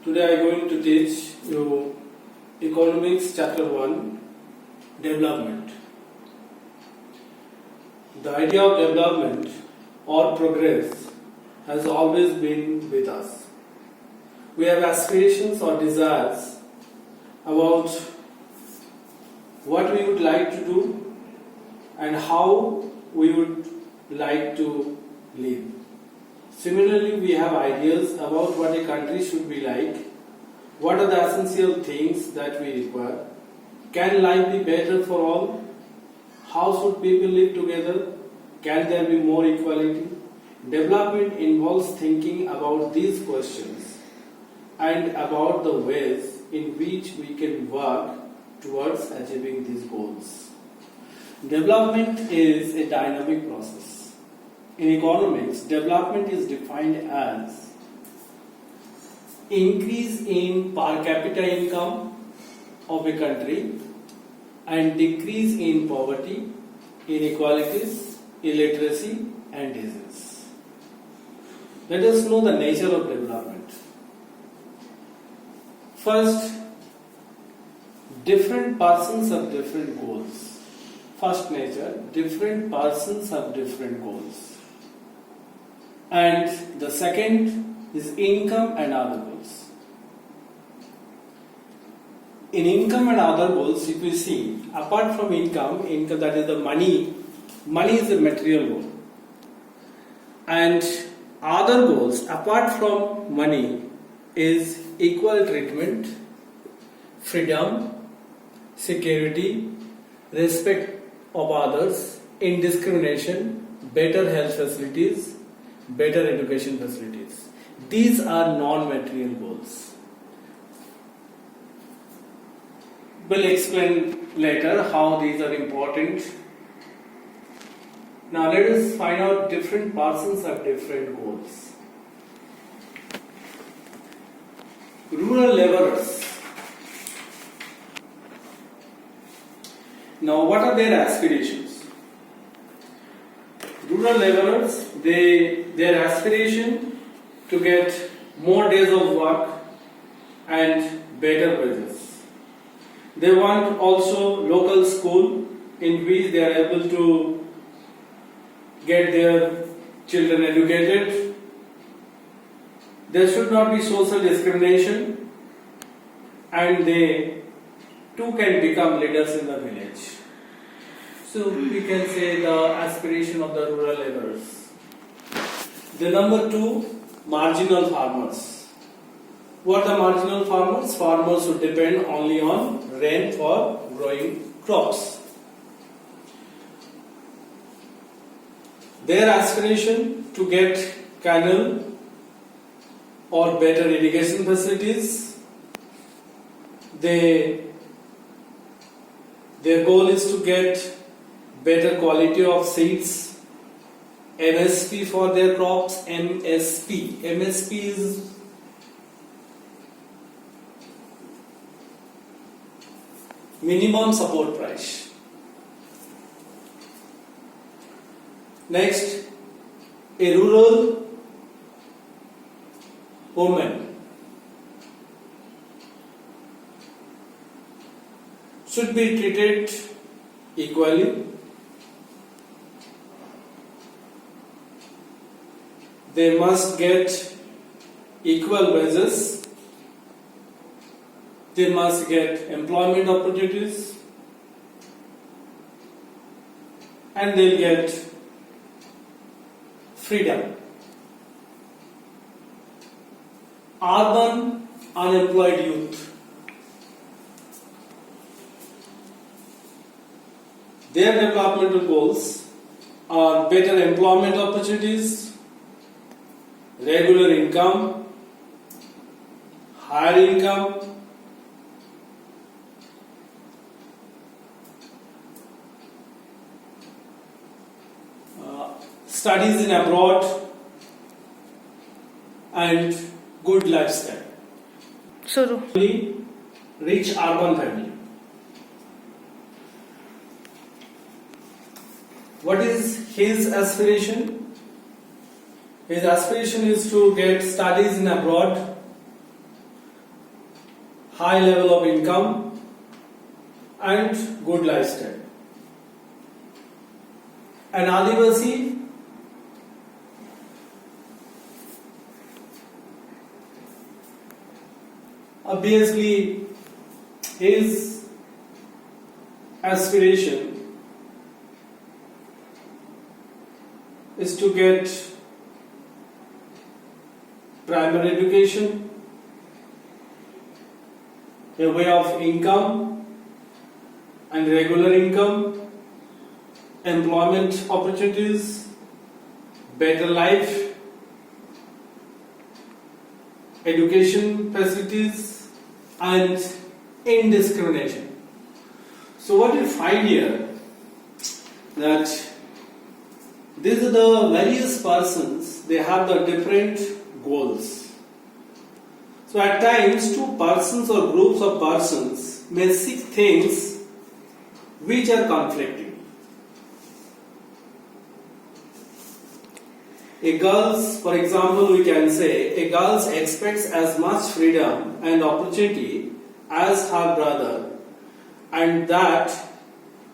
Today I am going to teach you Economics Chapter 1, Development. The idea of development or progress has always been with us. We have aspirations or desires about what we would like to do and how we would like to live. Similarly, we have ideas about what a country should be like, what are the essential things that we require, can life be better for all, how should people live together, can there be more equality. Development involves thinking about these questions and about the ways in which we can work towards achieving these goals. Development is a dynamic process. In economics, development is defined as increase in per capita income of a country and decrease in poverty, inequalities, illiteracy and disease. Let us know the nature of development. First, different persons have different goals. First nature, different persons have different goals. And the second is income and other goals. In income and other goals, if we see, apart from income that is the money is a material goal. And other goals, apart from money, is equal treatment, freedom, security, respect of others, indiscrimination, better health facilities, better education facilities. These are non-material goals. We'll explain later how these are important. Now let us find out different persons have different goals. Rural laborers. Now what are their aspirations? Rural laborers, their aspiration to get more days of work and better wages. They want also local school in which they are able to get their children educated. There should not be social discrimination and they too can become leaders in the village. So we can say the aspiration of the rural laborers. The number 2, marginal farmers. What are marginal farmers? Farmers who depend only on rain for growing crops. Their aspiration to get canal or better irrigation facilities. Their goal is to get better quality of seeds, MSP for their crops, MSP. MSP is minimum support price. Next, a rural woman should be treated equally. They must get equal wages. They must get employment opportunities. And they'll get freedom. Urban unemployed youth. Their developmental goals are better employment opportunities, regular income, higher income, studies in abroad, and good lifestyle. Rich urban family. What is his aspiration? His aspiration is to get studies in abroad, high level of income and good lifestyle. An Adivasi obviously his aspiration is to get primary education, a way of income and regular income, employment opportunities, better life, education facilities, and indiscrimination. So what you find here, that these are the various persons, they have the different goals. So at times two persons or groups of persons may seek things which are conflicting. A girl's, for example, we can say, a girl expects as much freedom and opportunity as her brother, and that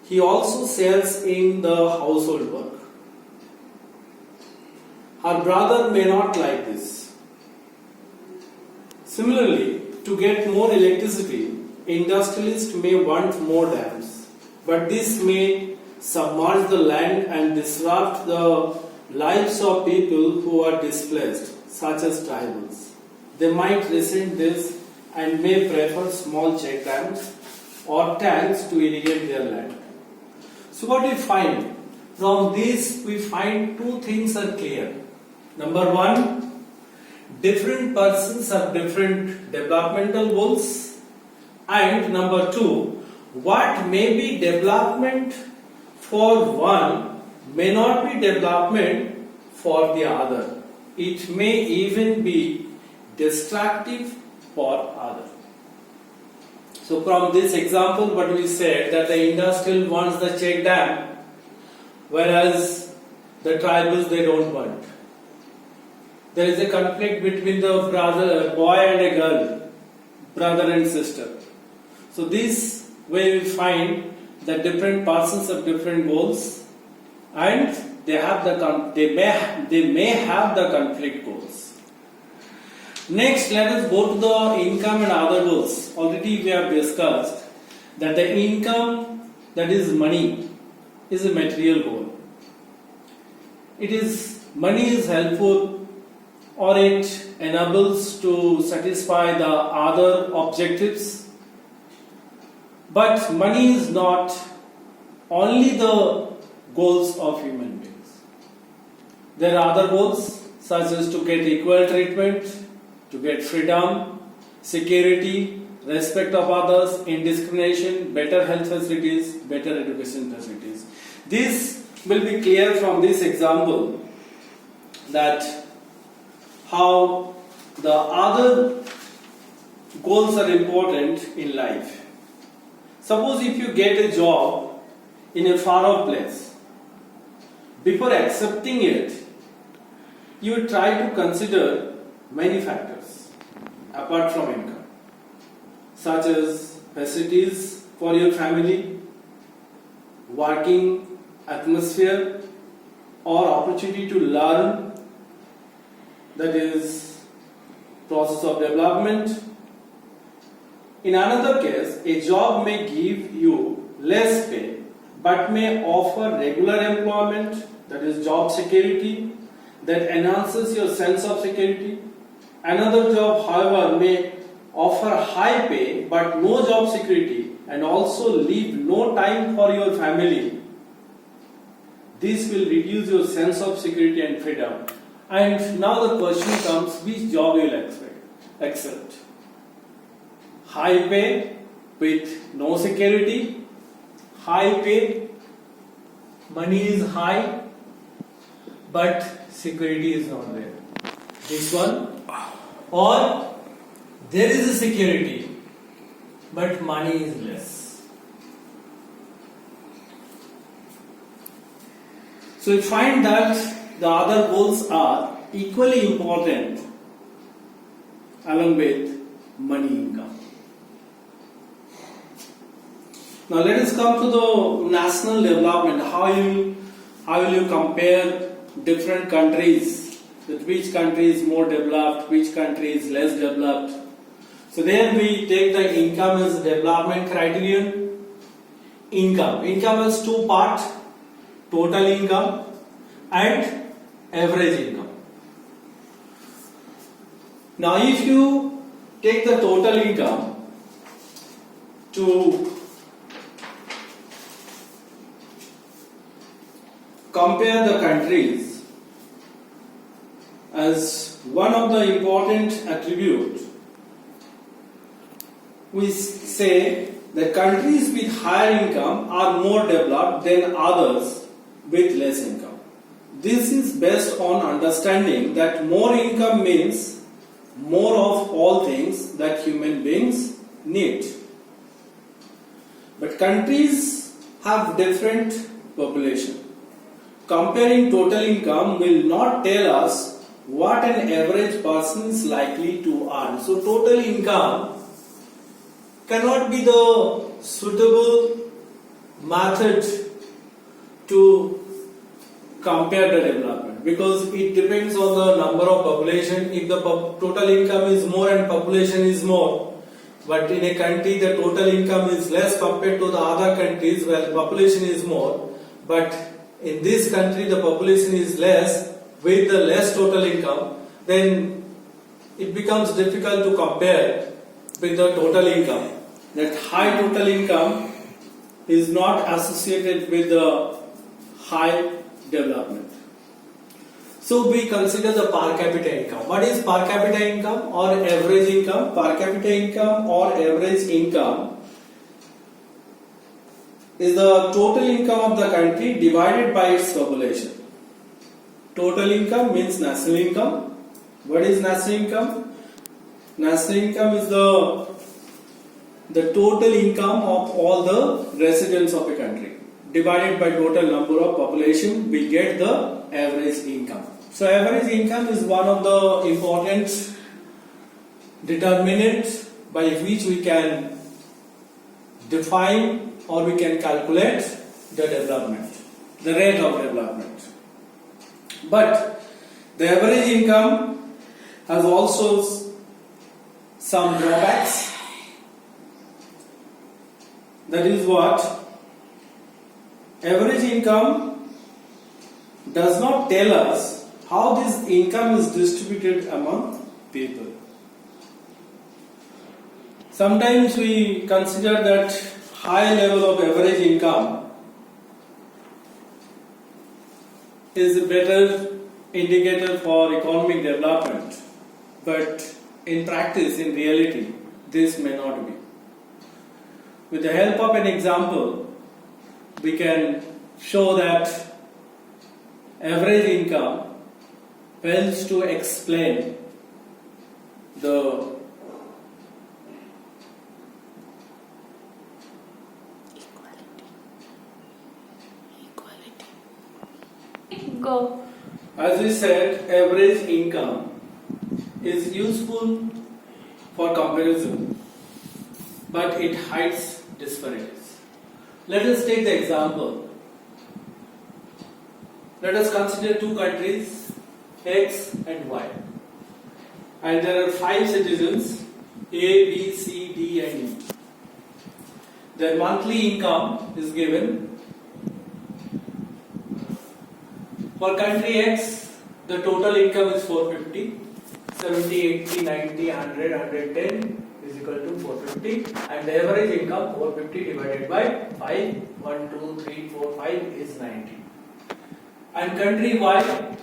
he also shares in the household work. Her brother may not like this. Similarly, to get more electricity, industrialists may want more dams, but this may submerge the land and disrupt the lives of people who are displaced, such as tribals. They might resent this and may prefer small check dams or tanks to irrigate their land. So what we find? From this we find two things are clear. Number one, different persons have different developmental goals. And number two, what may be development for one may not be development for the other. It may even be destructive for other. So from this example, what we said, that the industrial wants the check dam, whereas the tribals, they don't want. There is a conflict between the boy and a girl, brother and sister. So this way we find that different persons have different goals, and they may have the conflict goals. Next, let us go to the income and other goals. Already we have discussed that the income, that is money, is a material goal. Money is helpful, or it enables to satisfy the other objectives. But money is not only the goals of human beings. There are other goals, such as to get equal treatment, to get freedom, security, respect of others, indiscrimination, better health facilities, better education facilities. This will be clear from this example, that how the other goals are important in life. Suppose if you get a job in a far off place, before accepting it, you try to consider many factors apart from income, such as facilities for your family, working atmosphere, or opportunity to learn, that is process of development. In another case, a job may give you less pay but may offer regular employment, that is job security, that enhances your sense of security. Another job, however, may offer high pay but no job security and also leave no time for your family. This will reduce your sense of security and freedom. And now the question comes, which job you will accept? High pay with no security, high pay, money is high, but security is not there. This one, or there is a security, but money is less. So you find that the other goals are equally important along with money income. Now let us come to the national development. How will you compare different countries? That which country is more developed, which country is less developed? So there we take the income as development criterion. Income has two parts: total income and average income. Now if you take the total income to compare the countries, as one of the important attributes, we say that countries with higher income are more developed than others with less income. This is based on understanding that more income means more of all things that human beings need. But countries have different population. Comparing total income will not tell us what an average person is likely to earn. So total income cannot be the suitable method to compare the development, because it depends on the number of population. If the total income is more and population is more, but in a country the total income is less compared to the other countries where population is more, but in this country the population is less with the less total income, then it becomes difficult to compare with the total income. That high total income is not associated with the high development. So we consider the per capita income. What is per capita income or average income? Per capita income or average income is the total income of the country divided by its population. Total income means national income. What is national income? National income is the total income of all the residents of a country divided by total number of population. We get the average income. So average income is one of the important determinants by which we can define or we can calculate the development, the rate of development. But the average income has also some drawbacks. That is what? Average income does not tell us how this income is distributed among people. Sometimes we consider that high level of average income is a better indicator for economic development, but in practice, in reality, this may not be. With the help of an example, we can show that average income fails to explain the Go. As we said, average income is useful for comparison, but it hides disparities. Let us take the example. Let us consider two countries, X and Y. And there are 5 citizens, A, B, C, D and E. Their monthly income is given. For country X, the total income is 450, 70, 80, 90, 100, 110 is equal to 450, and the average income 450 divided by 5, 1, 2, 3, 4, 5 is 90. And country Y,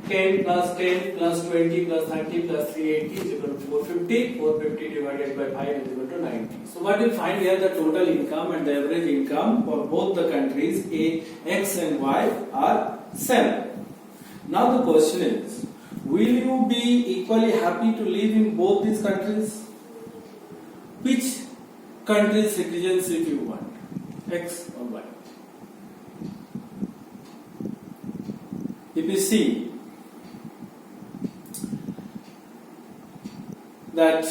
10 plus 10 plus 20 plus 30 plus 380 is equal to 450, 450 divided by 5 is equal to 90. So what we find here, the total income and the average income for both the countries A, X and Y are 7. Now the question is, will you be equally happy to live in both these countries? Which country's citizenship you want, X or Y? If you see that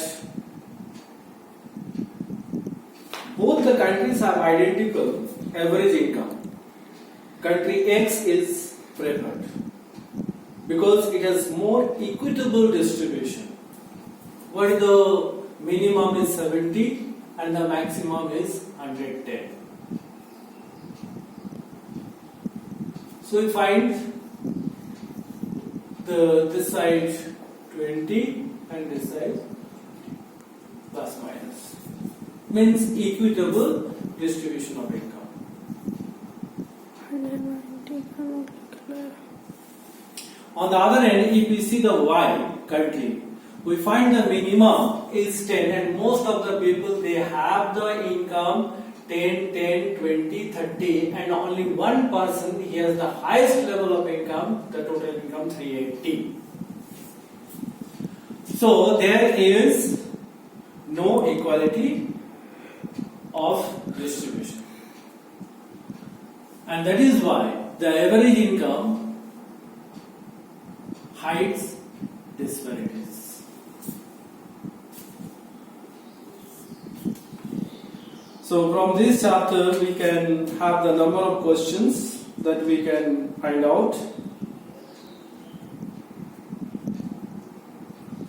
both the countries have identical average income, country X is preferred because it has more equitable distribution. What is the minimum is 70 and the maximum is 110. So we find this side 20 and this side plus minus, means equitable distribution of income. On the other hand, if we see the Y country, we find the minimum is 10 and most of the people they have the income 10, 10, 20, 30 and only one person he has the highest level of income, the total income 380. So there is no equality of distribution. And that is why the average income hides disparities. So from this chapter we can have the number of questions that we can find out.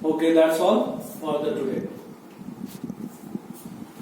Okay, that's all for the today.